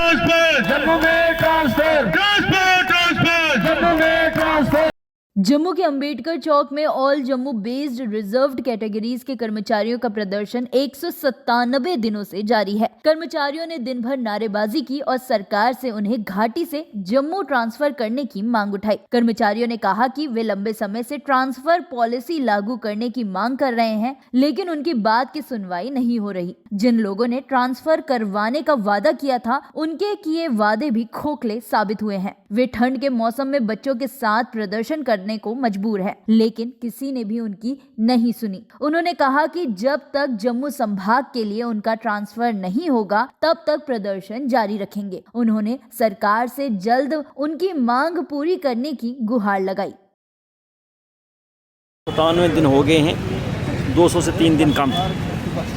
जम्मू में ट्रांसफर, जम्मू में ट्रांसफर। जम्मू के अंबेडकर चौक में all Jammu based reserved categories के कर्मचारियों का प्रदर्शन 197 दिनों से जारी है। कर्मचारियों ने दिन भर नारेबाजी की और सरकार से उन्हें घाटी से जम्मू ट्रांसफर करने की मांग उठाई। कर्मचारियों ने कहा कि वे लंबे समय से ट्रांसफर पॉलिसी लागू करने की मांग कर रहे हैं, लेकिन उनकी बात की सुनवाई नहीं हो रही। जिन लोगों ने ट्रांसफर करवाने का वादा किया था, उनके किए वादे भी खोखले साबित हुए हैं। वे ठंड के मौसम में बच्चों के साथ प्रदर्शन करने को मजबूर है, लेकिन किसी ने भी उनकी नहीं सुनी। उन्होंने कहा कि जब तक जम्मू संभाग के लिए उनका ट्रांसफर नहीं होगा, तब तक प्रदर्शन जारी रखेंगे। उन्होंने सरकार से जल्द उनकी मांग पूरी करने की गुहार लगाई। 97 दिन हो गए हैं, 200 से 3 दिन कम।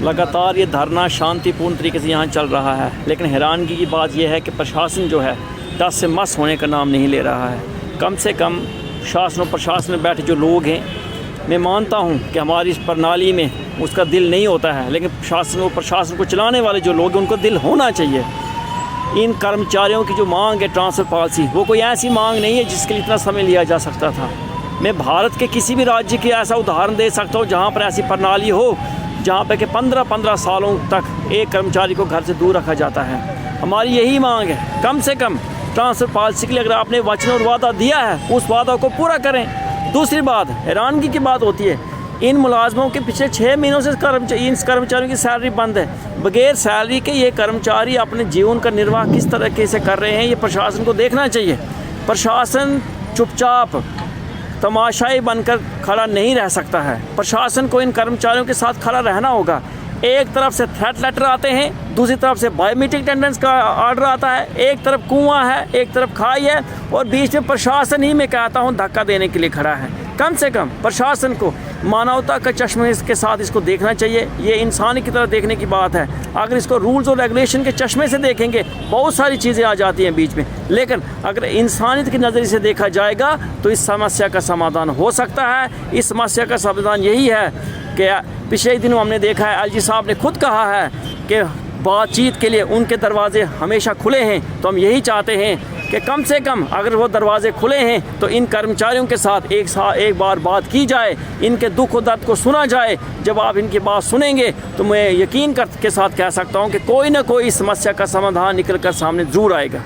लगातार ये धरना शांतिपूर्ण तरीके से यहाँ चल रहा है, लेकिन हैरानगी की बात यह है कि प्रशासन जो है दस से मस होने का नाम नहीं ले रहा है। कम से कम शासन और प्रशासन में बैठे जो लोग हैं, मैं मानता हूं कि हमारी इस प्रणाली में उसका दिल नहीं होता है, लेकिन शासन और प्रशासन को चलाने वाले जो लोग हैं उनको दिल होना चाहिए। इन कर्मचारियों की जो मांग है ट्रांसफ़र पॉलिसी, वो कोई ऐसी मांग नहीं है जिसके लिए इतना समय लिया जा सकता था। मैं भारत के किसी भी राज्य के ऐसा उदाहरण दे सकता हूँ जहाँ पर ऐसी प्रणाली हो, जहाँ पर कि 15-15 सालों तक एक कर्मचारी को घर से दूर रखा जाता है। हमारी यही मांग है, कम से कम ट्रांसफर पॉलिसी के लिए अगर आपने वचन और वादा दिया है, उस वादा को पूरा करें। दूसरी बात, हैरानगी की बात होती है, इन मुलाजमों के पिछले 6 महीनों से इन कर्मचारियों की सैलरी बंद है। बगैर सैलरी के ये कर्मचारी अपने जीवन का निर्वाह किस तरीके से कर रहे हैं, ये प्रशासन को देखना चाहिए। प्रशासन चुपचाप तमाशाई बनकर खड़ा नहीं रह सकता है। प्रशासन को इन कर्मचारियों के साथ खड़ा रहना होगा। एक तरफ से थ्रेट लेटर आते हैं, दूसरी तरफ से बायोमेट्रिक अटेंडेंस का ऑर्डर आता है, एक तरफ कुआं है, एक तरफ खाई है, और बीच में प्रशासन ही, मैं कहता हूं, धक्का देने के लिए खड़ा है। कम से कम प्रशासन को मानवता का चश्मे के साथ इसको देखना चाहिए। ये इंसानी की तरह देखने की बात है। अगर इसको रूल्स और रेगुलेशन के चश्मे से देखेंगे, बहुत सारी चीज़ें आ जाती हैं बीच में, लेकिन अगर इंसानियत की नज़रिए से देखा जाएगा तो इस समस्या का समाधान हो सकता है। इस समस्या का समाधान यही है कि पिछले दिनों हमने देखा है, एलजी साहब ने खुद कहा है कि बातचीत के लिए उनके दरवाजे हमेशा खुले हैं। तो हम यही चाहते हैं कि कम से कम अगर वो दरवाजे खुले हैं तो इन कर्मचारियों के साथ एक बार बात की जाए, इनके दुख और दर्द को सुना जाए। जब आप इनकी बात सुनेंगे तो मैं यकीन के साथ कह सकता हूँ कि कोई ना कोई समस्या का समाधान निकल कर सामने ज़रूर आएगा।